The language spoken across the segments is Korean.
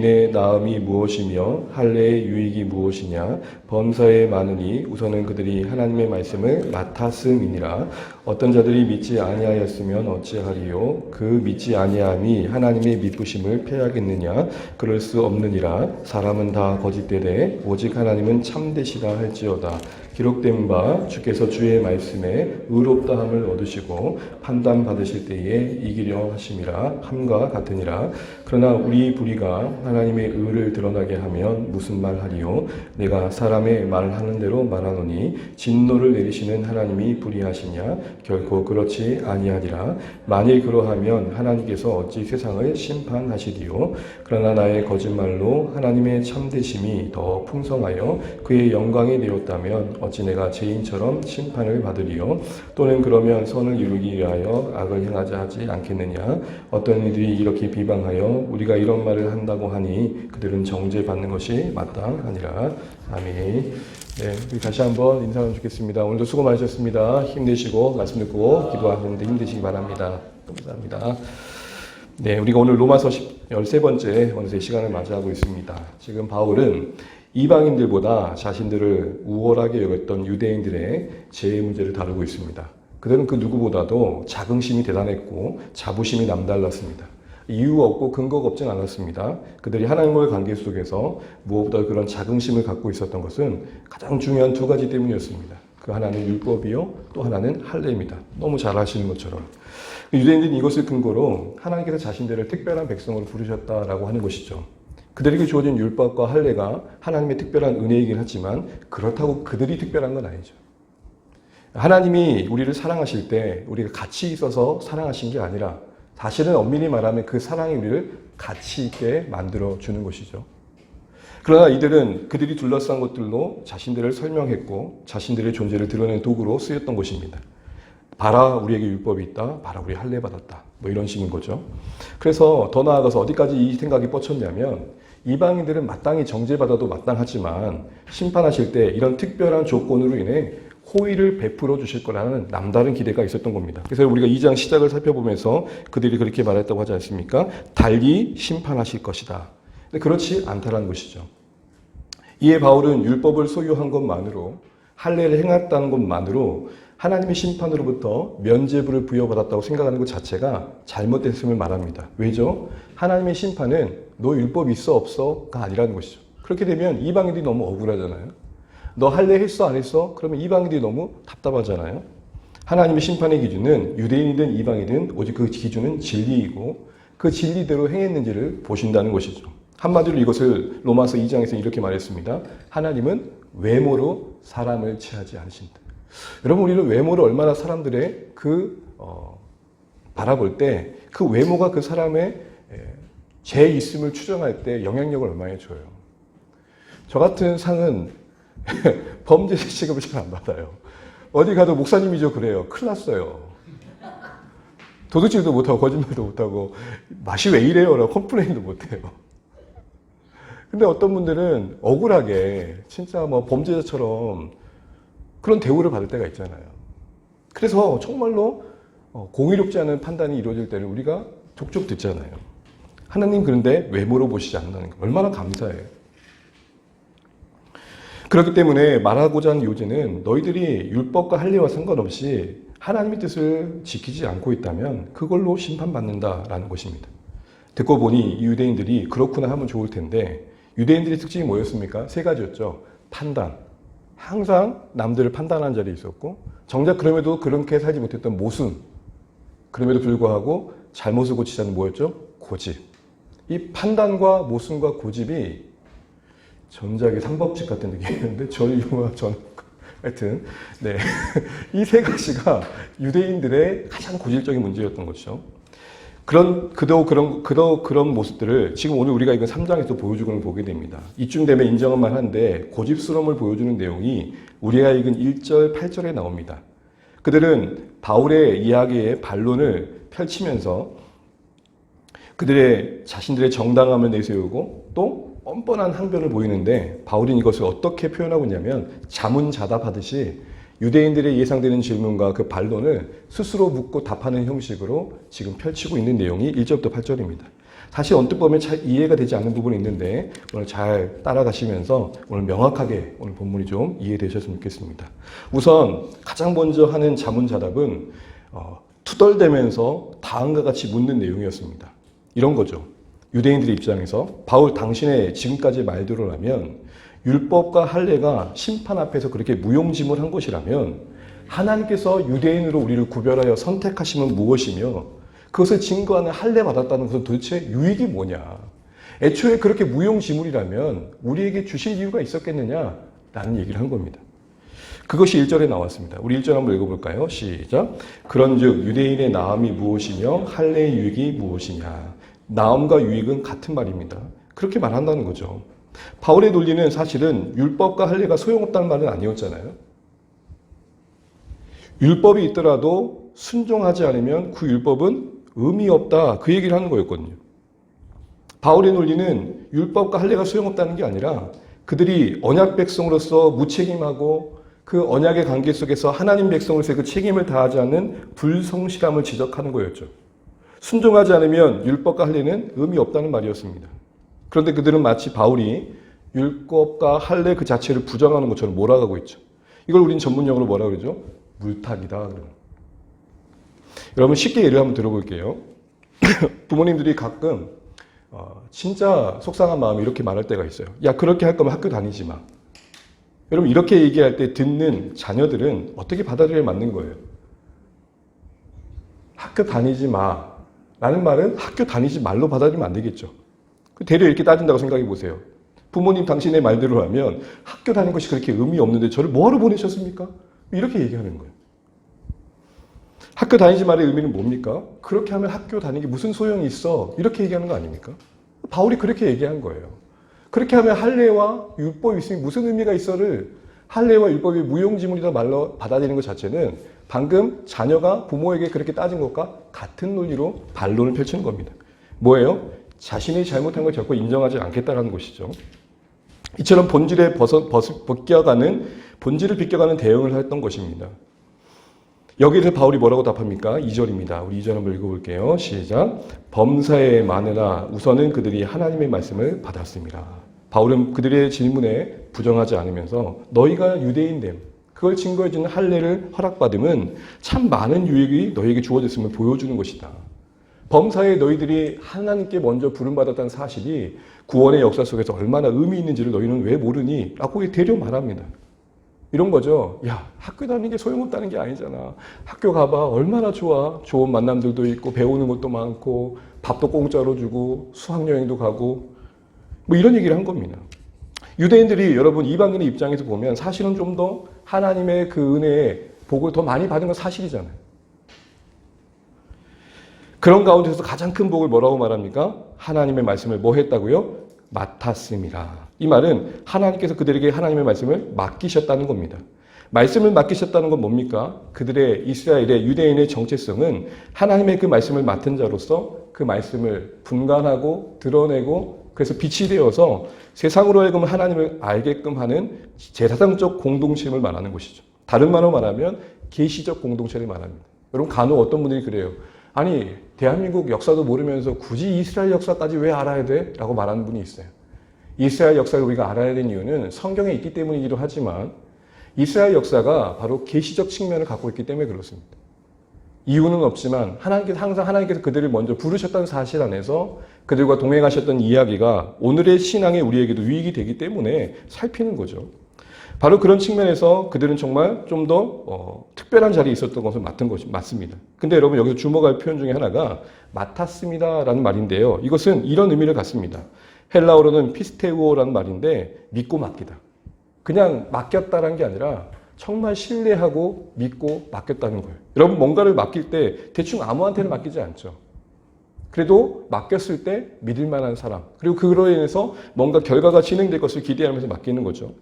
유대인의 나음이 무엇이며 할례의 유익이 무엇이냐? 범사에 많으니 우선은 그들이 하나님의 말씀을 맡았음이니라. 어떤 자들이 믿지 아니하였으면 어찌하리요? 그 믿지 아니함이 하나님의 믿으심을 패하겠느냐? 그럴 수 없느니라. 사람은 다 거짓되되 오직 하나님은 참되시다 할지어다. 기록된 바 주께서 주의 말씀에 의롭다함을 얻으시고 판단 받으실 때에 이기려 하심이라 함과 같으니라. 그러나 우리 불의가 하나님의 의를 드러나게 하면 무슨 말하리요? 내가 사람의 말하는 대로 말하노니 진노를 내리시는 하나님이 불의하시냐? 결코 그렇지 아니하리라. 만일 그러하면 하나님께서 어찌 세상을 심판하시리요? 그러나 나의 거짓말로 하나님의 참되심이 더 풍성하여 그의 영광이 되었다면 어찌 내가 죄인처럼 심판을 받으리요? 또는 그러면 선을 이루기 위하여 악을 행하자 하지 않겠느냐? 어떤 이들이 이렇게 비방하여 우리가 이런 말을 한다고 하니 그들은 정죄받는 것이 마땅하니라. 아멘. 네, 우리 다시 한번 인사하면 좋겠습니다. 오늘도 수고 많으셨습니다. 힘내시고 말씀 듣고 기도하는데 힘내시기 바랍니다. 감사합니다. 네, 우리가 오늘 로마서 13번째 어느새 시간을 맞이하고 있습니다. 지금 바울은 이방인들보다 자신들을 우월하게 여겼던 유대인들의 죄의 문제를 다루고 있습니다. 그들은 그 누구보다도 자긍심이 대단했고 자부심이 남달랐습니다. 이유가 없고 근거가 없진 않았습니다. 그들이 하나님과의 관계 속에서 무엇보다 그런 자긍심을 갖고 있었던 것은 가장 중요한 두 가지 때문이었습니다. 그 하나는 율법이요, 또 하나는 할례입니다. 너무 잘 아시는 것처럼. 유대인들은 이것을 근거로 하나님께서 자신들을 특별한 백성으로 부르셨다라고 하는 것이죠. 그들에게 주어진 율법과 할례가 하나님의 특별한 은혜이긴 하지만 그렇다고 그들이 특별한 건 아니죠. 하나님이 우리를 사랑하실 때 우리가 가치 있어서 사랑하신 게 아니라 사실은 엄밀히 말하면 그 사랑이 우리를 가치 있게 만들어주는 것이죠. 그러나 이들은 그들이 둘러싼 것들로 자신들을 설명했고 자신들의 존재를 드러낸 도구로 쓰였던 것입니다. 봐라, 우리에게 율법이 있다. 봐라, 우리 할례 받았다. 뭐 이런 식인 거죠. 그래서 더 나아가서 어디까지 이 생각이 뻗쳤냐면 이방인들은 마땅히 정죄받아도 마땅하지만 심판하실 때 이런 특별한 조건으로 인해 호의를 베풀어 주실 거라는 남다른 기대가 있었던 겁니다. 그래서 우리가 2장 시작을 살펴보면서 그들이 그렇게 말했다고 하지 않습니까? 달리 심판하실 것이다. 근데 그렇지 않다라는 것이죠. 이에 바울은 율법을 소유한 것만으로 할례를 행했다는 것만으로 하나님의 심판으로부터 면죄부를 부여받았다고 생각하는 것 자체가 잘못됐음을 말합니다. 왜죠? 하나님의 심판은 너 율법 있어 없어가 아니라는 것이죠. 그렇게 되면 이방인들이 너무 억울하잖아요. 너 할례 했어 안 했어? 그러면 이방인들이 너무 답답하잖아요. 하나님의 심판의 기준은 유대인이든 이방이든 오직 그 기준은 진리이고 그 진리대로 행했는지를 보신다는 것이죠. 한마디로 이것을 로마서 2장에서 이렇게 말했습니다. 하나님은 외모로 사람을 취하지 않으신다. 여러분, 우리는 외모를 얼마나 사람들의 바라볼 때 그 외모가 그 사람의 죄 있음을 추정할 때 영향력을 얼마나 줘요. 저 같은 상은 범죄 취급을 잘 안 받아요. 어디 가도 목사님이죠 그래요. 큰일 났어요. 도둑질도 못하고 거짓말도 못하고 맛이 왜 이래요? 라고 컴플레인도 못해요. 근데 어떤 분들은 억울하게 진짜 뭐 범죄자처럼 그런 대우를 받을 때가 있잖아요. 그래서 정말로 공의롭지 않은 판단이 이루어질 때는 우리가 족족 듣잖아요. 하나님 그런데 외모로 보시지 않는다는 거 얼마나 감사해요. 그렇기 때문에 말하고자 하는 요지는 너희들이 율법과 할례와 상관없이 하나님의 뜻을 지키지 않고 있다면 그걸로 심판받는다라는 것입니다. 듣고 보니 이 유대인들이 그렇구나 하면 좋을 텐데 유대인들의 특징이 뭐였습니까? 세 가지였죠. 판단. 항상 남들을 판단하는 자리에 있었고 정작 그럼에도 그렇게 살지 못했던 모순. 그럼에도 불구하고 잘못을 고치자는 뭐였죠? 고집. 이 판단과 모순과 고집이 전작의 삼법칙 같은 느낌이었는데 전유와 전 하여튼 네. 이 세 가지가 유대인들의 가장 고질적인 문제였던 것이죠. 그런 모습들을 지금 오늘 우리가 이건 3장에서 보여주고 보게 됩니다. 이쯤 되면 인정은 말한데 고집스러움을 보여주는 내용이 우리가 읽은 1절, 8절에 나옵니다. 그들은 바울의 이야기의 반론을 펼치면서 그들의 자신들의 정당함을 내세우고 또 뻔뻔한 항변을 보이는데 바울은 이것을 어떻게 표현하고 있냐면 자문자답하듯이 유대인들의 예상되는 질문과 그 반론을 스스로 묻고 답하는 형식으로 지금 펼치고 있는 내용이 1절부터 8절입니다. 사실 언뜻 보면 잘 이해가 되지 않는 부분이 있는데 오늘 잘 따라가시면서 오늘 명확하게 오늘 본문이 좀 이해되셨으면 좋겠습니다. 우선 가장 먼저 하는 자문자답은 투덜대면서 다음과 같이 묻는 내용이었습니다. 이런 거죠. 유대인들의 입장에서 바울 당신의 지금까지 말대로라면 율법과 할례가 심판 앞에서 그렇게 무용지물한 것이라면 하나님께서 유대인으로 우리를 구별하여 선택하심은 무엇이며 그것을 증거하는 할례 받았다는 것은 도대체 유익이 뭐냐. 애초에 그렇게 무용지물이라면 우리에게 주실 이유가 있었겠느냐라는 얘기를 한 겁니다. 그것이 1절에 나왔습니다. 우리 1절 한번 읽어볼까요? 시작. 그런즉 유대인의 나음이 무엇이며 할례의 유익이 무엇이냐. 나음과 유익은 같은 말입니다. 그렇게 말한다는 거죠. 바울의 논리는 사실은 율법과 할례가 소용없다는 말은 아니었잖아요. 율법이 있더라도 순종하지 않으면 그 율법은 의미 없다. 그 얘기를 하는 거였거든요. 바울의 논리는 율법과 할례가 소용없다는 게 아니라 그들이 언약 백성으로서 무책임하고 그 언약의 관계 속에서 하나님 백성으로서 그 책임을 다하지 않는 불성실함을 지적하는 거였죠. 순종하지 않으면 율법과 할례는 의미 없다는 말이었습니다. 그런데 그들은 마치 바울이 율법과 할례 그 자체를 부정하는 것처럼 몰아가고 있죠. 이걸 우린 전문용어로 뭐라 그러죠? 물타기다. 여러분 쉽게 예를 한번 들어볼게요. 부모님들이 가끔 진짜 속상한 마음에 이렇게 말할 때가 있어요. 야, 그렇게 할 거면 학교 다니지 마. 여러분 이렇게 얘기할 때 듣는 자녀들은 어떻게 받아들여야 맞는 거예요? 학교 다니지 마 라는 말은 학교 다니지 말로 받아들이면 안 되겠죠. 대려 이렇게 따진다고 생각해 보세요. 부모님 당신의 말대로 하면 학교 다니는 것이 그렇게 의미 없는데 저를 뭐하러 보내셨습니까? 이렇게 얘기하는 거예요. 학교 다니지 말의 의미는 뭡니까? 그렇게 하면 학교 다니는 게 무슨 소용이 있어? 이렇게 얘기하는 거 아닙니까? 바울이 그렇게 얘기한 거예요. 그렇게 하면 할례와 율법이 있으니 무슨 의미가 있어를 할례와 율법이 무용지물이다 말로 받아들이는 것 자체는 방금 자녀가 부모에게 그렇게 따진 것과 같은 논리로 반론을 펼치는 겁니다. 뭐예요? 자신이 잘못한 걸 결코 인정하지 않겠다는 것이죠. 이처럼 본질을 비껴가는 대응을 했던 것입니다. 여기서 바울이 뭐라고 답합니까? 2절입니다. 우리 2절 한번 읽어볼게요. 시작. 범사에 많으나 우선은 그들이 하나님의 말씀을 받았습니다. 바울은 그들의 질문에 부정하지 않으면서 너희가 유대인됨, 그걸 증거해주는 할례를 허락받음은 참 많은 유익이 너희에게 주어졌음을 보여주는 것이다. 범사에 너희들이 하나님께 먼저 부름받았다는 사실이 구원의 역사 속에서 얼마나 의미 있는지를 너희는 왜 모르니? 라고 대려 말합니다. 이런 거죠. 야, 학교 다니는 게 소용없다는 게 아니잖아. 학교 가봐. 얼마나 좋아. 좋은 만남들도 있고 배우는 것도 많고 밥도 공짜로 주고 수학여행도 가고 뭐 이런 얘기를 한 겁니다. 유대인들이 여러분 이방인의 입장에서 보면 사실은 좀 더 하나님의 그 은혜의 복을 더 많이 받은 건 사실이잖아요. 그런 가운데서 가장 큰 복을 뭐라고 말합니까? 하나님의 말씀을 뭐 했다고요? 맡았음이라. 이 말은 하나님께서 그들에게 하나님의 말씀을 맡기셨다는 겁니다. 말씀을 맡기셨다는 건 뭡니까? 그들의 이스라엘의 유대인의 정체성은 하나님의 그 말씀을 맡은 자로서 그 말씀을 분간하고 드러내고 그래서 빛이 되어서 세상으로 하여금 하나님을 알게끔 하는 제사상적 공동체를 말하는 것이죠. 다른 말로 말하면 계시적 공동체를 말합니다. 여러분 간혹 어떤 분들이 그래요. 아니 대한민국 역사도 모르면서 굳이 이스라엘 역사까지 왜 알아야 돼? 라고 말하는 분이 있어요. 이스라엘 역사를 우리가 알아야 되는 이유는 성경에 있기 때문이기도 하지만 이스라엘 역사가 바로 계시적 측면을 갖고 있기 때문에 그렇습니다. 이유는 없지만 하나님께서 그들을 먼저 부르셨다는 사실 안에서 그들과 동행하셨던 이야기가 오늘의 신앙에 우리에게도 유익이 되기 때문에 살피는 거죠. 바로 그런 측면에서 그들은 정말 좀 더 특별한 자리에 있었던 것을 맡은 것이 맞습니다. 근데 여러분 여기서 주목할 표현 중에 하나가 맡았습니다라는 말인데요. 이것은 이런 의미를 갖습니다. 헬라어로는 피스테우오라는 말인데 믿고 맡기다. 그냥 맡겼다라는 게 아니라 정말 신뢰하고 믿고 맡겼다는 거예요. 여러분 뭔가를 맡길 때 대충 아무한테는 맡기지 않죠. 그래도 맡겼을 때 믿을 만한 사람, 그리고 그로 인해서 뭔가 결과가 진행될 것을 기대하면서 맡기는 거죠.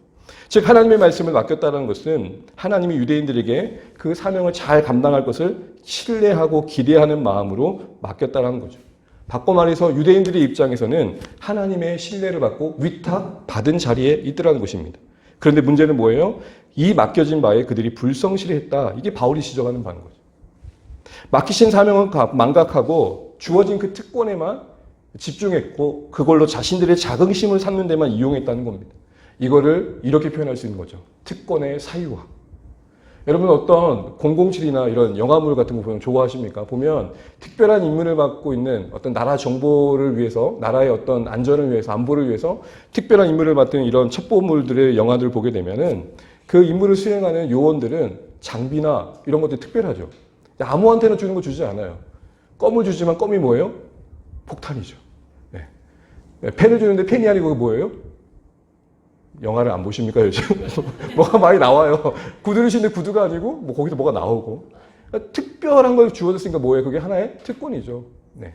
즉 하나님의 말씀을 맡겼다는 것은 하나님이 유대인들에게 그 사명을 잘 감당할 것을 신뢰하고 기대하는 마음으로 맡겼다는 거죠. 바꿔 말해서 유대인들의 입장에서는 하나님의 신뢰를 받고 위탁받은 자리에 있더라는 것입니다. 그런데 문제는 뭐예요? 이 맡겨진 바에 그들이 불성실했다. 이게 바울이 지적하는 바인 거죠. 맡기신 사명을 망각하고 주어진 그 특권에만 집중했고 그걸로 자신들의 자긍심을 삼는 데만 이용했다는 겁니다. 이거를 이렇게 표현할 수 있는 거죠. 특권의 사유화. 여러분 어떤 007이나 이런 영화물 같은 거 보면 좋아하십니까? 보면 특별한 임무를 맡고 있는 어떤 나라 정보를 위해서, 나라의 어떤 안전을 위해서, 안보를 위해서 특별한 임무를 맡은 이런 첩보물들의 영화들을 보게 되면은 그 임무를 수행하는 요원들은 장비나 이런 것들이 특별하죠. 아무한테나 주는 거 주지 않아요. 껌을 주지만 껌이 뭐예요? 폭탄이죠. 네. 펜을 주는데 펜이 아니고 뭐예요? 영화를 안 보십니까 요즘? 뭐가 많이 나와요. 구두를 신는데 구두가 아니고 뭐 거기서 뭐가 나오고. 그러니까 특별한 걸 주어졌으니까 뭐예요? 그게 하나의 특권이죠. 네.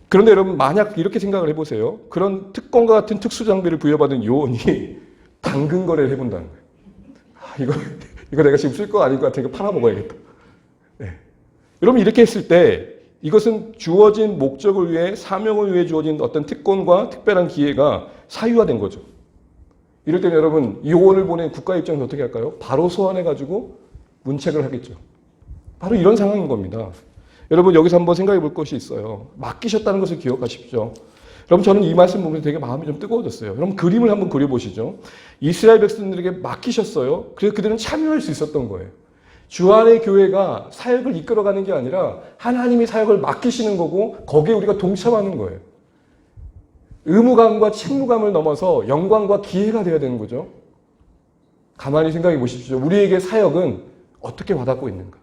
그런데 여러분 만약 이렇게 생각을 해보세요. 그런 특권과 같은 특수 장비를 부여받은 요원이 당근 거래를 해본다는 거예요. 이거 내가 지금 쓸 거 아닐 것 같으니까 팔아먹어야겠다. 네. 여러분 이렇게 했을 때 이것은 주어진 목적을 위해, 사명을 위해 주어진 어떤 특권과 특별한 기회가 사유화된 거죠. 이럴 때는 여러분 요원을 보낸 국가 입장에서 어떻게 할까요? 바로 소환해가지고 문책을 하겠죠. 바로 이런 상황인 겁니다. 여러분 여기서 한번 생각해 볼 것이 있어요. 맡기셨다는 것을 기억하십시오. 여러분 저는 이 말씀 보면서 되게 마음이 좀 뜨거워졌어요. 여러분 그림을 한번 그려보시죠. 이스라엘 백성들에게 맡기셨어요. 그래서 그들은 참여할 수 있었던 거예요. 주 안의 교회가 사역을 이끌어가는 게 아니라 하나님이 사역을 맡기시는 거고 거기에 우리가 동참하는 거예요. 의무감과 책무감을 넘어서 영광과 기회가 되어야 되는 거죠. 가만히 생각해 보십시오. 우리에게 사역은 어떻게 와닿고 있는가?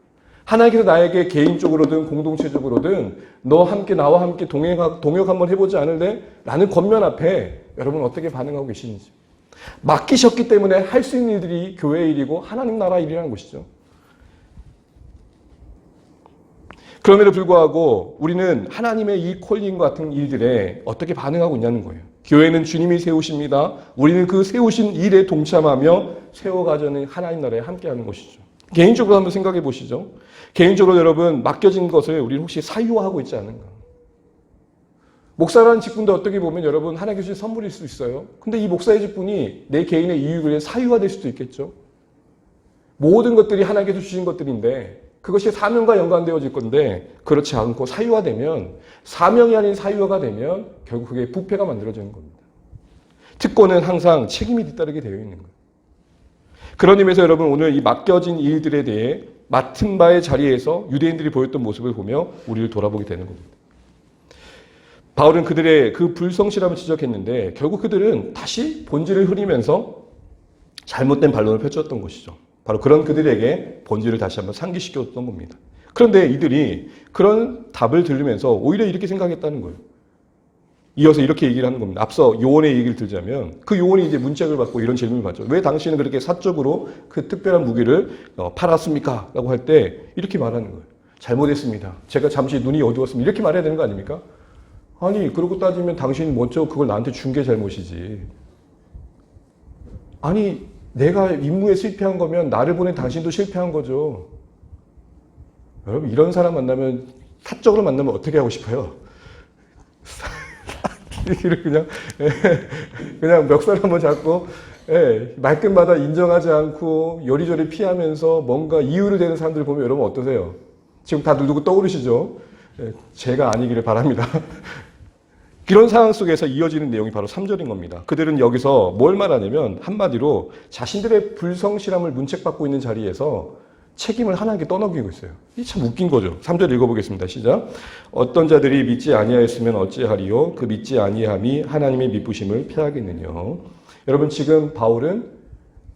하나님께서 나에게 개인적으로든 공동체적으로든 너 함께 나와 함께 동역 한번 해보지 않을래? 라는 권면 앞에 여러분 어떻게 반응하고 계시는지. 맡기셨기 때문에 할 수 있는 일들이 교회의 일이고 하나님 나라 일이라는 것이죠. 그럼에도 불구하고 우리는 하나님의 이 콜링 같은 일들에 어떻게 반응하고 있냐는 거예요. 교회는 주님이 세우십니다. 우리는 그 세우신 일에 동참하며 세워가자는 하나님 나라에 함께하는 것이죠. 개인적으로 한번 생각해 보시죠. 개인적으로 여러분 맡겨진 것을 우리는 혹시 사유화하고 있지 않은가? 목사라는 직분도 어떻게 보면 여러분 하나님께 주신 선물일 수 있어요. 근데 이 목사의 직분이 내 개인의 이익을 위해 사유화될 수도 있겠죠. 모든 것들이 하나님께서 주신 것들인데 그것이 사명과 연관되어질 건데 그렇지 않고 사유화되면 사명이 아닌 사유화가 되면 결국 그게 부패가 만들어지는 겁니다. 특권은 항상 책임이 뒤따르게 되어 있는 거예요. 그런 의미에서 여러분 오늘 이 맡겨진 일들에 대해 맡은 바의 자리에서 유대인들이 보였던 모습을 보며 우리를 돌아보게 되는 겁니다. 바울은 그들의 그 불성실함을 지적했는데 결국 그들은 다시 본질을 흐리면서 잘못된 반론을 펼쳤던 것이죠. 바로 그런 그들에게 본질을 다시 한번 상기시켰던 겁니다. 그런데 이들이 그런 답을 들으면서 오히려 이렇게 생각했다는 거예요. 이어서 이렇게 얘기를 하는 겁니다. 앞서 요원의 얘기를 들자면 그 요원이 이제 문책을 받고 이런 질문을 받죠. 왜 당신은 그렇게 사적으로 그 특별한 무기를 팔았습니까? 라고 할 때 이렇게 말하는 거예요. 잘못했습니다. 제가 잠시 눈이 어두웠습니다. 이렇게 말해야 되는 거 아닙니까? 아니 그러고 따지면 당신이 먼저 그걸 나한테 준 게 잘못이지. 아니 내가 임무에 실패한 거면 나를 보낸 당신도 실패한 거죠. 여러분 이런 사람 만나면 사적으로 만나면 어떻게 하고 싶어요? 그냥 멱살 한번 잡고 말끝마다 인정하지 않고 요리조리 피하면서 뭔가 이유를 대는 사람들 보면 여러분 어떠세요? 지금 다들 누구 떠오르시죠? 제가 아니기를 바랍니다. 이런 상황 속에서 이어지는 내용이 바로 3절인 겁니다. 그들은 여기서 뭘 말하냐면 한마디로 자신들의 불성실함을 문책받고 있는 자리에서 책임을 하나님께 떠넘기고 있어요. 이게 참 웃긴 거죠. 3절 읽어보겠습니다. 시작. 어떤 자들이 믿지 아니하였으면 어찌하리요? 그 믿지 아니함이 하나님의 미쁘심을 피하겠느냐. 여러분 지금 바울은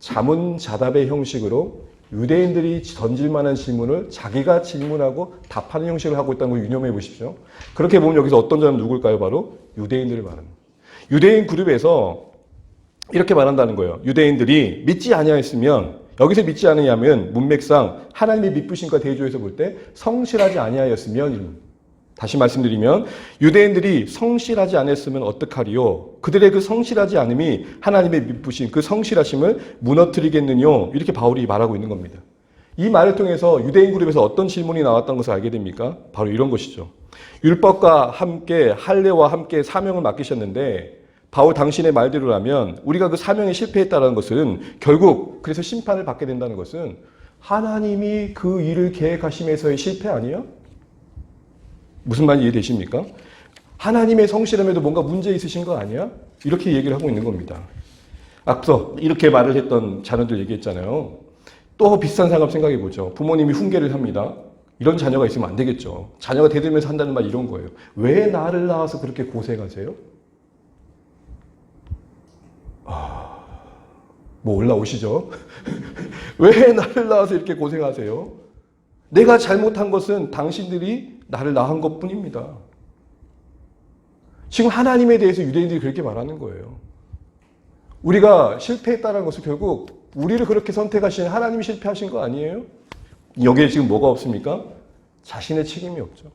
자문자답의 형식으로 유대인들이 던질 만한 질문을 자기가 질문하고 답하는 형식을 하고 있다는 걸 유념해 보십시오. 그렇게 보면 여기서 어떤 자는 누굴까요? 바로 유대인들을 말합니다. 유대인 그룹에서 이렇게 말한다는 거예요. 유대인들이 믿지 아니하였으면 여기서 믿지 않으냐면 문맥상 하나님의 미쁘심과 대조해서 볼 때 성실하지 아니하였으면 다시 말씀드리면 유대인들이 성실하지 않았으면 어떡하리요? 그들의 그 성실하지 않음이 하나님의 미쁘심, 그 성실하심을 무너뜨리겠느냐? 이렇게 바울이 말하고 있는 겁니다. 이 말을 통해서 유대인 그룹에서 어떤 질문이 나왔던 것을 알게 됩니까? 바로 이런 것이죠. 율법과 함께 할례와 함께 사명을 맡기셨는데 바울 당신의 말대로라면 우리가 그 사명에 실패했다는 것은 결국 그래서 심판을 받게 된다는 것은 하나님이 그 일을 계획하심에서의 실패 아니에요? 무슨 말인지 이해되십니까? 하나님의 성실함에도 뭔가 문제 있으신 거 아니야? 이렇게 얘기를 하고 있는 겁니다. 앞서 이렇게 말을 했던 자녀들 얘기했잖아요. 또 비슷한 상황 생각해 보죠. 부모님이 훈계를 합니다. 이런 자녀가 있으면 안 되겠죠. 자녀가 대들면서 한다는 말 이런 거예요. 왜 나를 낳아서 그렇게 고생하세요? 뭐 올라오시죠? 왜 나를 낳아서 이렇게 고생하세요? 내가 잘못한 것은 당신들이 나를 낳은 것뿐입니다. 지금 하나님에 대해서 유대인들이 그렇게 말하는 거예요. 우리가 실패했다는 것은 결국 우리를 그렇게 선택하신 하나님이 실패하신 거 아니에요? 여기에 지금 뭐가 없습니까? 자신의 책임이 없죠.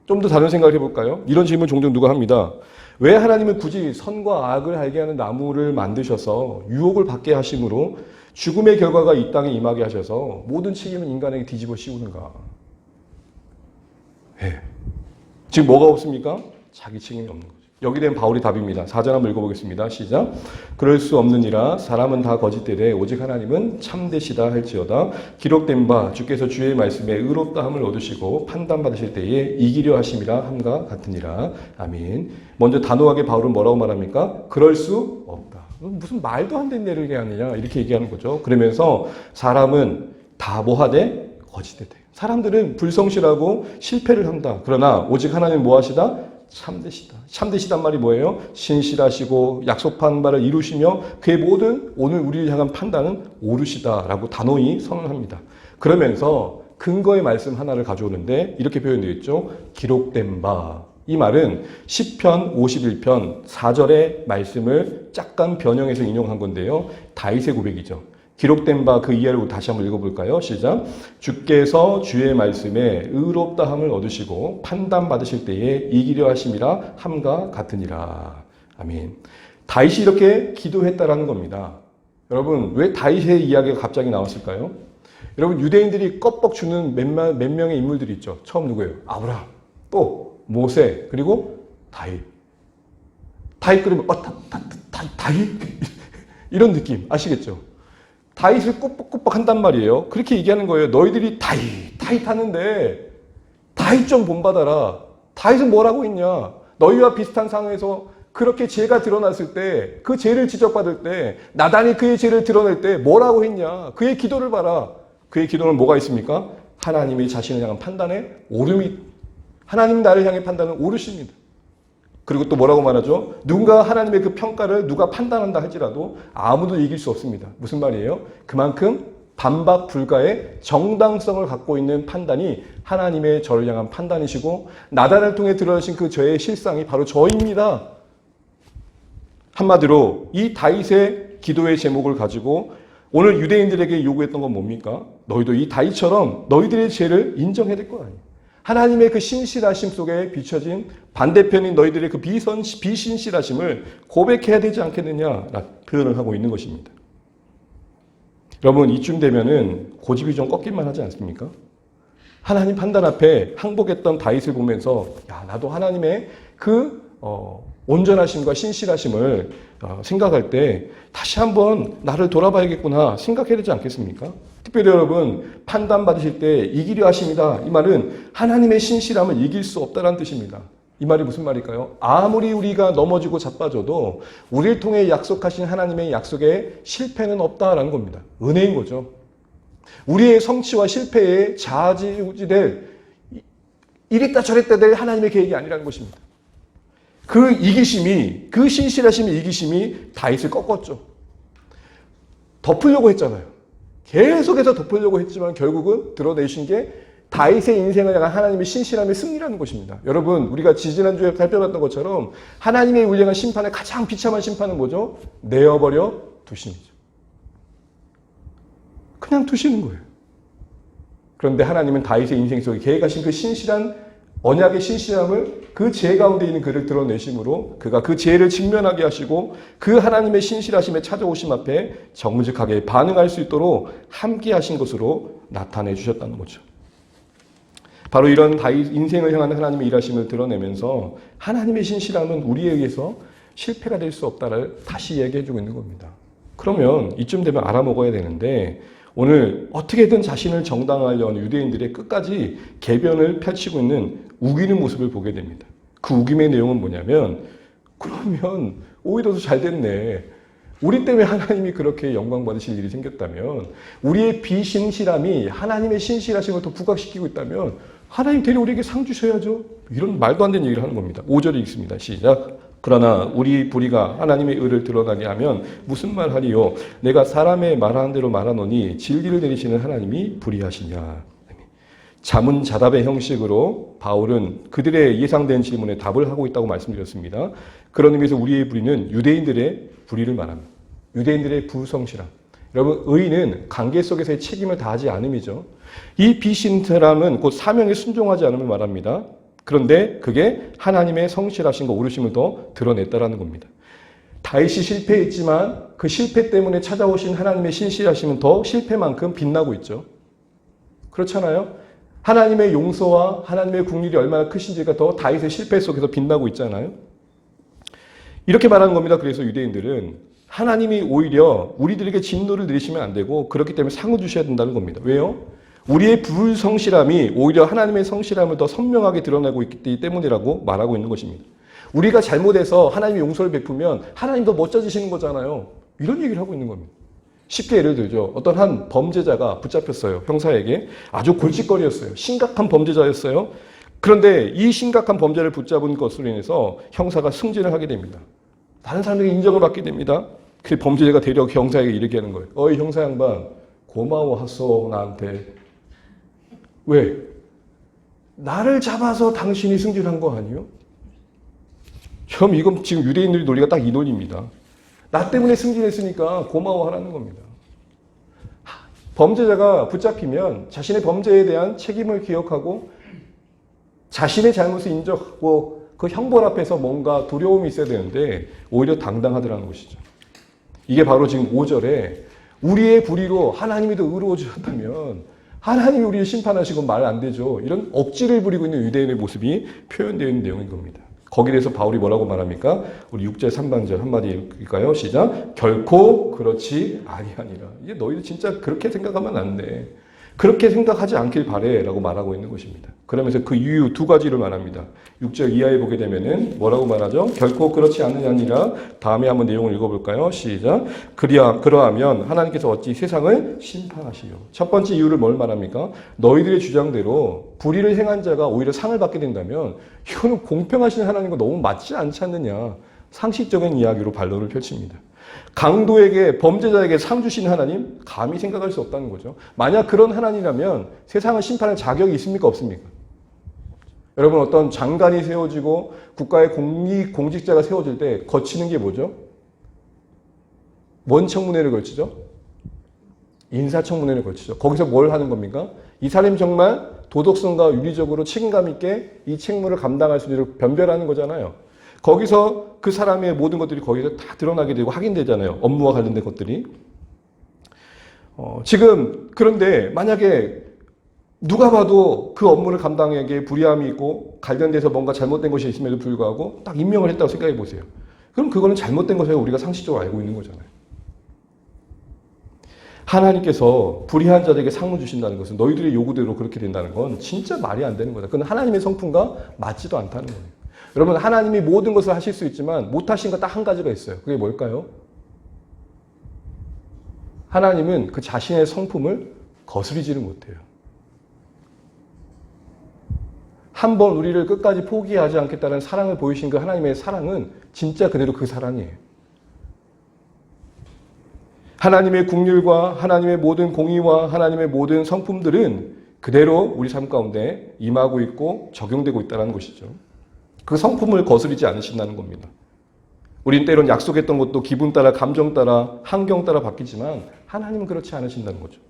좀 더 다른 생각을 해볼까요? 이런 질문 종종 누가 합니다. 왜 하나님은 굳이 선과 악을 알게 하는 나무를 만드셔서 유혹을 받게 하심으로 죽음의 결과가 이 땅에 임하게 하셔서 모든 책임은 인간에게 뒤집어 씌우는가? 네. 지금 뭐가 없습니까? 자기 책임이 없는 거죠. 여기에 대한 바울의 답입니다. 4절 한번 읽어보겠습니다. 시작. 그럴 수 없느니라 사람은 다 거짓되되 오직 하나님은 참되시다 할지어다. 기록된 바 주께서 주의 말씀에 의롭다함을 얻으시고 판단받으실 때에 이기려 하심이라 함과 같으니라. 아멘. 먼저 단호하게 바울은 뭐라고 말합니까? 그럴 수 없다. 무슨 말도 안 되는 예를 얘기하느냐 이렇게 얘기하는 거죠. 그러면서 사람은 다 뭐하되 거짓되대. 사람들은 불성실하고 실패를 한다. 그러나 오직 하나님은 뭐하시다? 참되시다. 참되시단 말이 뭐예요? 신실하시고 약속한 바를 이루시며 그의 모든 오늘 우리를 향한 판단은 옳으시다라고 단호히 선언합니다. 그러면서 근거의 말씀 하나를 가져오는데 이렇게 표현되어 있죠. 기록된 바. 이 말은 시편 51편 4절의 말씀을 약간 변형해서 인용한 건데요. 다윗의 고백이죠. 기록된 바 그 이하를 다시 한번 읽어볼까요? 시작. 주께서 주의 말씀에 의롭다함을 얻으시고 판단받으실 때에 이기려 하심이라 함과 같으니라. 아멘. 다윗이 이렇게 기도했다라는 겁니다. 여러분 왜 다윗의 이야기가 갑자기 나왔을까요? 여러분 유대인들이 껍벅 주는 몇 명의 인물들이 있죠. 처음 누구예요? 아브라함, 또 모세, 그리고 다윗. 다윗 그러면 다윗? 이런 느낌 아시겠죠? 다윗을 꼬뻑꼬뻑 한단 말이에요. 그렇게 얘기하는 거예요. 너희들이 다윗 하는데 다윗 좀 본받아라. 다윗은 뭐라고 했냐? 너희와 비슷한 상황에서 그렇게 죄가 드러났을 때, 그 죄를 지적받을 때, 나단이 그의 죄를 드러낼 때 뭐라고 했냐? 그의 기도를 봐라. 그의 기도는 뭐가 있습니까? 하나님이 자신을 향한 판단에 옳음이, 하나님 나를 향해 판단은 옳으십니다. 그리고 또 뭐라고 말하죠? 누군가 하나님의 그 평가를 누가 판단한다 할지라도 아무도 이길 수 없습니다. 무슨 말이에요? 그만큼 반박 불가의 정당성을 갖고 있는 판단이 하나님의 저를 향한 판단이시고 나단을 통해 드러나신 그 저의 실상이 바로 저입니다. 한마디로 이 다윗의 기도의 제목을 가지고 오늘 유대인들에게 요구했던 건 뭡니까? 너희도 이 다윗처럼 너희들의 죄를 인정해야 될 거 아니에요. 하나님의 그 신실하심 속에 비춰진 반대편인 너희들의 그 비신실하심을 고백해야 되지 않겠느냐 표현을 하고 있는 것입니다. 여러분 이쯤 되면은 고집이 좀 꺾일만 하지 않습니까? 하나님 판단 앞에 항복했던 다윗을 보면서 야 나도 하나님의 그 온전하심과 신실하심을 생각할 때 다시 한번 나를 돌아봐야겠구나 생각해야 되지 않겠습니까? 특별히 여러분 판단받으실 때 이기려 하심이다. 이 말은 하나님의 신실함을 이길 수 없다는 뜻입니다. 이 말이 무슨 말일까요? 아무리 우리가 넘어지고 자빠져도 우리를 통해 약속하신 하나님의 약속에 실패는 없다라는 겁니다. 은혜인 거죠. 우리의 성취와 실패에 좌지우지될 이랬다 저랬다 될 하나님의 계획이 아니라는 것입니다. 그 이기심이, 그 신실하심의 이기심이 다윗을 꺾었죠. 덮으려고 했잖아요. 계속해서 덮으려고 했지만 결국은 드러내신 게 다윗의 인생을 향한 하나님의 신실함의 승리라는 것입니다. 여러분 우리가 지지난주에 살펴봤던 것처럼 하나님의 울량한 심판의 가장 비참한 심판은 뭐죠? 내어버려 두심이죠. 그냥 두시는 거예요. 그런데 하나님은 다윗의 인생 속에 계획하신 그 신실한 언약의 신실함을 그 죄 가운데 있는 그를 드러내심으로 그가 그 죄를 직면하게 하시고 그 하나님의 신실하심에 찾아오심 앞에 정직하게 반응할 수 있도록 함께 하신 것으로 나타내 주셨다는 거죠. 바로 이런 다윗 인생을 향한 하나님의 일하심을 드러내면서 하나님의 신실함은 우리에 의해서 실패가 될 수 없다를 다시 얘기해 주고 있는 겁니다. 그러면 이쯤 되면 알아먹어야 되는데 오늘 어떻게든 자신을 정당화하려는 유대인들의 끝까지 개변을 펼치고 있는 우기는 모습을 보게 됩니다. 그 우김의 내용은 뭐냐면 그러면 오히려 더 잘 됐네. 우리 때문에 하나님이 그렇게 영광 받으실 일이 생겼다면 우리의 비신실함이 하나님의 신실하신 걸 더 부각시키고 있다면 하나님 대리 우리에게 상 주셔야죠. 이런 말도 안 되는 얘기를 하는 겁니다. 5절에 있습니다. 시작. 그러나 우리 불의가 하나님의 의를 드러나게 하면 무슨 말하리요? 내가 사람의 말하는 대로 말하노니 진리를 내리시는 하나님이 불의하시냐. 자문자답의 형식으로 바울은 그들의 예상된 질문에 답을 하고 있다고 말씀드렸습니다. 그런 의미에서 우리의 불의는 유대인들의 불의를 말합니다. 유대인들의 불성실함. 여러분, 의는 관계 속에서의 책임을 다하지 않음이죠. 이 비신실함은 곧 사명에 순종하지 않음을 말합니다. 그런데 그게 하나님의 성실하신과 오르심을 더 드러냈다라는 겁니다. 다윗이 실패했지만 그 실패 때문에 찾아오신 하나님의 신실하심은 더 실패만큼 빛나고 있죠. 그렇잖아요? 하나님의 용서와 하나님의 국률이 얼마나 크신지가 더 다윗의 실패 속에서 빛나고 있잖아요. 이렇게 말하는 겁니다. 그래서 유대인들은 하나님이 오히려 우리들에게 진노를 내리시면 안 되고 그렇기 때문에 상을 주셔야 된다는 겁니다. 왜요? 우리의 불성실함이 오히려 하나님의 성실함을 더 선명하게 드러내고 있기 때문이라고 말하고 있는 것입니다. 우리가 잘못해서 하나님이 용서를 베푸면 하나님 더 멋져지시는 거잖아요. 이런 얘기를 하고 있는 겁니다. 쉽게 예를 들죠. 어떤 한 범죄자가 붙잡혔어요. 형사에게. 아주 골칫거리였어요. 심각한 범죄자였어요. 그런데 이 심각한 범죄를 붙잡은 것으로 인해서 형사가 승진을 하게 됩니다. 다른 사람들에게 인정을 받게 됩니다. 그 범죄자가 되려 형사에게 이렇게 하는 거예요. 어이 형사 양반 고마워하소 나한테. 왜? 나를 잡아서 당신이 승진한 거 아니요? 참 이건 지금 유대인들의 논리가 딱 이 논리입니다. 나 때문에 승진했으니까 고마워하라는 겁니다. 범죄자가 붙잡히면 자신의 범죄에 대한 책임을 기억하고 자신의 잘못을 인정하고 그 형벌 앞에서 뭔가 두려움이 있어야 되는데 오히려 당당하더라는 것이죠. 이게 바로 지금 5절에 우리의 불의로 하나님이 더 의로워지셨다면 하나님이 우리를 심판하시고 말 안 되죠. 이런 억지를 부리고 있는 유대인의 모습이 표현되어 있는 내용인 겁니다. 거기에 대해서 바울이 뭐라고 말합니까? 우리 6절 3반절 한마디 읽을까요? 시작. 결코 그렇지 아니하니라. 이게 너희들 진짜 그렇게 생각하면 안 돼. 그렇게 생각하지 않길 바래 라고 말하고 있는 것입니다. 그러면서 그 이유 두 가지를 말합니다. 6절 이하에 보게 되면은 뭐라고 말하죠? 결코 그렇지 않느냐니라. 다음에 한번 내용을 읽어볼까요? 시작. 그러하면 하나님께서 어찌 세상을 심판하시려. 첫 번째 이유를 뭘 말합니까? 너희들의 주장대로 불의를 행한 자가 오히려 상을 받게 된다면 이거는 공평하신 하나님과 너무 맞지 않지 않느냐. 상식적인 이야기로 반론을 펼칩니다. 강도에게 범죄자에게 상 주신 하나님 감히 생각할 수 없다는 거죠. 만약 그런 하나님이라면 세상을 심판할 자격이 있습니까? 없습니까? 여러분 어떤 장관이 세워지고 국가의 공직자가 세워질 때 거치는 게 뭐죠? 뭔 청문회를 거치죠? 인사청문회를 거치죠. 거기서 뭘 하는 겁니까? 이 사람이 정말 도덕성과 윤리적으로 책임감 있게 이 책무를 감당할 수 있도록 변별하는 거잖아요. 거기서 그 사람의 모든 것들이 거기서 다 드러나게 되고 확인되잖아요. 업무와 관련된 것들이. 지금 그런데 만약에 누가 봐도 그 업무를 감당하기에 불이함이 있고 관련돼서 뭔가 잘못된 것이 있음에도 불구하고 딱 임명을 했다고 생각해 보세요. 그럼 그거는 잘못된 것을 우리가 상식적으로 알고 있는 거잖아요. 하나님께서 불의한 자들에게 상을 주신다는 것은 너희들의 요구대로 그렇게 된다는 건 진짜 말이 안 되는 거다. 그건 하나님의 성품과 맞지도 않다는 거예요. 여러분 하나님이 모든 것을 하실 수 있지만 못하신 거 딱 한 가지가 있어요. 그게 뭘까요? 하나님은 그 자신의 성품을 거스리지를 못해요. 한 번 우리를 끝까지 포기하지 않겠다는 사랑을 보이신 그 하나님의 사랑은 진짜 그대로 그 사랑이에요. 하나님의 국률과 하나님의 모든 공의와 하나님의 모든 성품들은 그대로 우리 삶 가운데 임하고 있고 적용되고 있다는 것이죠. 그 성품을 거스르지 않으신다는 겁니다. 우린 때론 약속했던 것도 기분 따라, 감정 따라, 환경 따라 바뀌지만 하나님은 그렇지 않으신다는 거죠.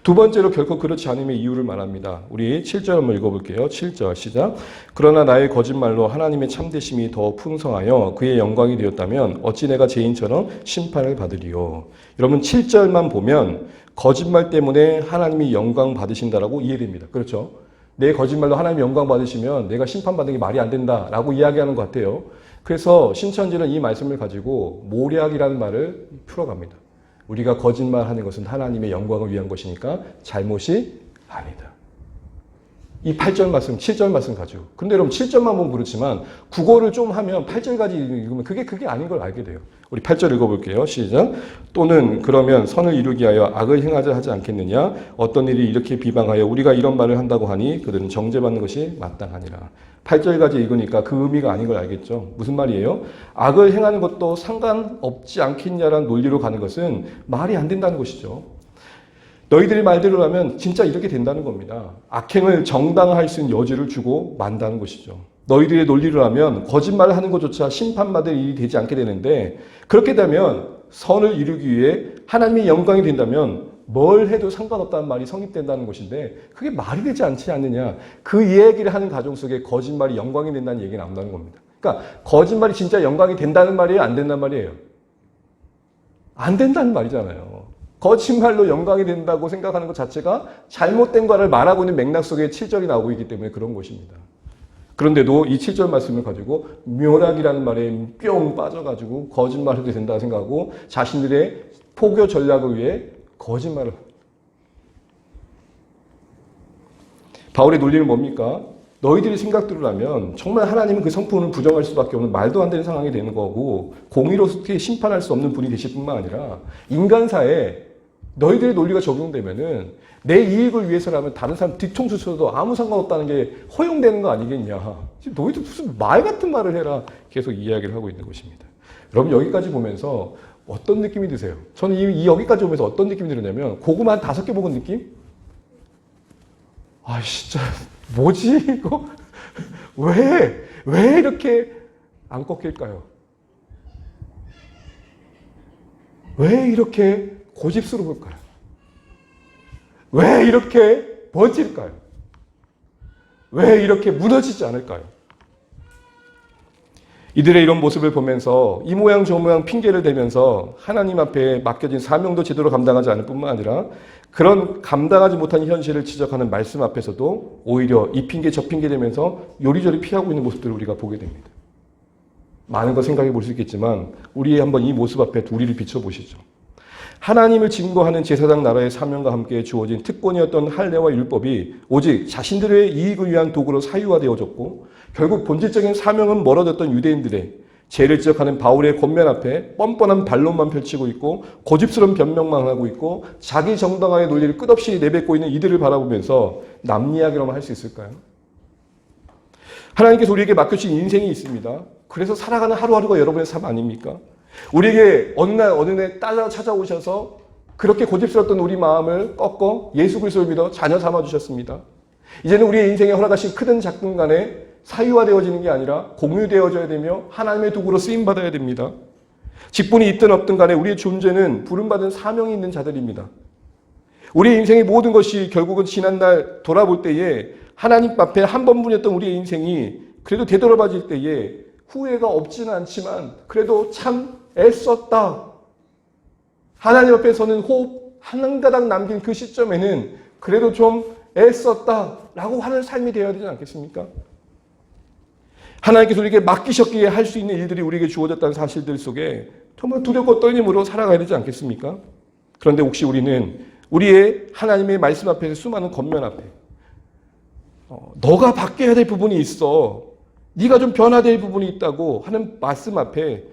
두 번째로 결코 그렇지 않음의 이유를 말합니다. 우리 7절 한번 읽어볼게요. 7절 시작. 그러나 나의 거짓말로 하나님의 참되심이 더 풍성하여 그의 영광이 되었다면 어찌 내가 죄인처럼 심판을 받으리요. 여러분 7절만 보면 거짓말 때문에 하나님이 영광 받으신다라고 이해됩니다. 그렇죠? 내 거짓말로 하나님 영광 받으시면 내가 심판받는 게 말이 안 된다라고 이야기하는 것 같아요. 그래서 신천지는 이 말씀을 가지고 모략이라는 말을 풀어갑니다. 우리가 거짓말하는 것은 하나님의 영광을 위한 것이니까 잘못이 아니다. 이 8절 말씀, 7절 말씀 가지고. 근데 여러분 7절만 보면 그렇지만 국어를 좀 하면 8절까지 읽으면 그게 아닌 걸 알게 돼요. 우리 8절 읽어볼게요. 시작. 또는 그러면 선을 이루기 위하여 악을 행하자 하지 않겠느냐? 어떤 일이 이렇게 비방하여 우리가 이런 말을 한다고 하니 그들은 정죄받는 것이 마땅하니라. 8절까지 읽으니까 그 의미가 아닌 걸 알겠죠. 무슨 말이에요? 악을 행하는 것도 상관없지 않겠냐라는 논리로 가는 것은 말이 안 된다는 것이죠. 너희들의 말대로 하면 진짜 이렇게 된다는 겁니다. 악행을 정당화할 수 있는 여지를 주고 만다는 것이죠. 너희들의 논리로 하면 거짓말을 하는 것조차 심판받을 일이 되지 않게 되는데 그렇게 되면 선을 이루기 위해 하나님의 영광이 된다면 뭘 해도 상관없다는 말이 성립된다는 것인데 그게 말이 되지 않지 않느냐. 그 이야기를 하는 가정 속에 거짓말이 영광이 된다는 얘기가 나온다는 겁니다. 그러니까 거짓말이 진짜 영광이 된다는 말이에요? 안 된다는 말이에요? 안 된다는 말이잖아요. 거짓말로 영광이 된다고 생각하는 것 자체가 잘못된 것을 말하고 있는 맥락 속에 7절이 나오고 있기 때문에 그런 것입니다. 그런데도 이 7절 말씀을 가지고 묘락이라는 말에 뿅 빠져가지고 거짓말해도 된다 생각하고 자신들의 포교 전략을 위해 거짓말을. 바울의 논리는 뭡니까? 너희들이 생각대로 하면 정말 하나님은 그 성품을 부정할 수밖에 없는 말도 안 되는 상황이 되는 거고 공의롭게 심판할 수 없는 분이 되실 뿐만 아니라 인간사에 너희들의 논리가 적용되면은 내 이익을 위해서라면 다른 사람 뒤통수 쳐도 아무 상관없다는 게 허용되는 거 아니겠냐. 지금 너희들 무슨 말 같은 말을 해라. 계속 이야기를 하고 있는 것입니다. 여러분 여기까지 보면서 어떤 느낌이 드세요? 저는 이 여기까지 오면서 어떤 느낌이 드느냐면 고구마 한 5개 먹은 느낌? 아 진짜 뭐지 이거? 왜 이렇게 안 꺾일까요? 왜 이렇게 고집스러울까요? 왜 이렇게 번질까요? 왜 이렇게 무너지지 않을까요? 이들의 이런 모습을 보면서 이 모양 저 모양 핑계를 대면서 하나님 앞에 맡겨진 사명도 제대로 감당하지 않을 뿐만 아니라 그런 감당하지 못한 현실을 지적하는 말씀 앞에서도 오히려 이 핑계 저 핑계 대면서 요리조리 피하고 있는 모습들을 우리가 보게 됩니다. 많은 걸 생각해 볼 수 있겠지만 우리 한번 이 모습 앞에 우리를 비춰보시죠. 하나님을 증거하는 제사장 나라의 사명과 함께 주어진 특권이었던 할례와 율법이 오직 자신들의 이익을 위한 도구로 사유화되어졌고 결국 본질적인 사명은 멀어졌던 유대인들의 죄를 지적하는 바울의 권면 앞에 뻔뻔한 반론만 펼치고 있고 고집스러운 변명만 하고 있고 자기 정당화의 논리를 끝없이 내뱉고 있는 이들을 바라보면서 남 이야기로만 할 수 있을까요? 하나님께서 우리에게 맡겨주신 인생이 있습니다. 그래서 살아가는 하루하루가 여러분의 삶 아닙니까? 우리에게 어느 날 찾아오셔서 그렇게 고집스러웠던 우리 마음을 꺾어 예수 그리스도를 믿어 자녀 삼아주셨습니다. 이제는 우리의 인생에 허락하신 크든 작든 간에 사유화되어지는 게 아니라 공유되어져야 되며 하나님의 도구로 쓰임받아야 됩니다. 직분이 있든 없든 간에 우리의 존재는 부름받은 사명이 있는 자들입니다. 우리의 인생의 모든 것이 결국은 지난날 돌아볼 때에 하나님 앞에 한 번뿐이었던 우리의 인생이 그래도 되돌아봐질 때에 후회가 없지는 않지만 그래도 참 애썼다. 하나님 앞에서는 호흡 한 가닥 남긴 그 시점에는 그래도 좀 애썼다 라고 하는 삶이 되어야 되지 않겠습니까? 하나님께서 우리에게 맡기셨기에 할 수 있는 일들이 우리에게 주어졌다는 사실들 속에 정말 두렵고 떨림으로 살아가야 되지 않겠습니까? 그런데 혹시 우리는 우리의 하나님의 말씀 앞에서 수많은 겉면 앞에 너가 바뀌어야 될 부분이 있어. 네가 좀 변화될 부분이 있다고 하는 말씀 앞에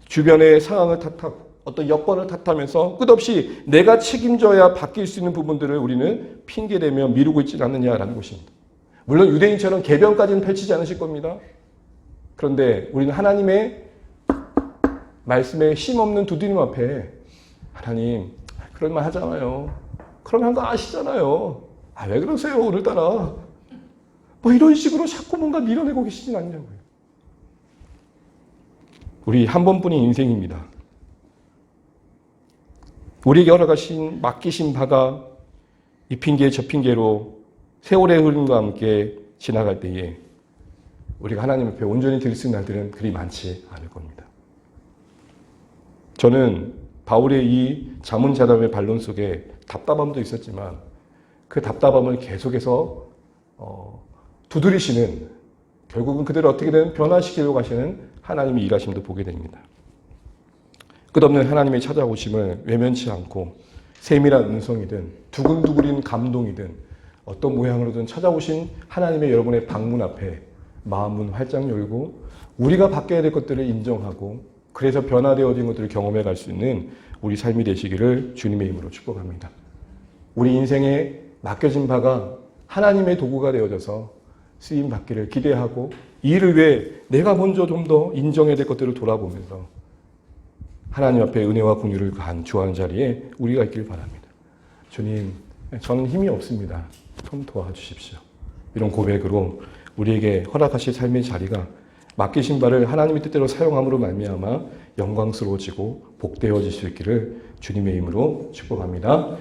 주변의 상황을 탓하고 어떤 여건을 탓하면서 끝없이 내가 책임져야 바뀔 수 있는 부분들을 우리는 핑계대며 미루고 있지 않느냐라는 것입니다. 물론 유대인처럼 개변까지는 펼치지 않으실 겁니다. 그런데 우리는 하나님의 말씀에 힘없는 두드림 앞에 하나님 그런 말 하잖아요. 그럼 한 거 아시잖아요. 왜 그러세요 오늘따라. 뭐 이런 식으로 자꾸 뭔가 밀어내고 계시진 않냐고요. 우리 한 번뿐인 인생입니다. 우리에게 허락하신 맡기신 바가 이 핑계 저 핑계로 세월의 흐름과 함께 지나갈 때에 우리가 하나님 앞에 온전히 드릴 수 있는 날들은 그리 많지 않을 겁니다. 저는 바울의 이 자문자답의 반론 속에 답답함도 있었지만 그 답답함을 계속해서 두드리시는 결국은 그들을 어떻게든 변화시키려고 하시는 하나님의 일하심도 보게 됩니다. 끝없는 하나님의 찾아오심을 외면치 않고 세밀한 음성이든 두근두근인 감동이든 어떤 모양으로든 찾아오신 하나님의 여러분의 방문 앞에 마음문 활짝 열고 우리가 바뀌어야 될 것들을 인정하고 그래서 변화되어진 것들을 경험해 갈 수 있는 우리 삶이 되시기를 주님의 이름으로 축복합니다. 우리 인생에 맡겨진 바가 하나님의 도구가 되어져서 쓰임 받기를 기대하고 이 일을 위해 내가 먼저 좀 더 인정해야 될 것들을 돌아보면서 하나님 앞에 은혜와 긍휼을 간구하는 자리에 우리가 있길 바랍니다. 주님, 저는 힘이 없습니다. 좀 도와주십시오. 이런 고백으로 우리에게 허락하실 삶의 자리가 맡기신 바를 하나님의 뜻대로 사용함으로 말미암아 영광스러워지고 복되어질 수 있기를 주님의 이름으로 축복합니다.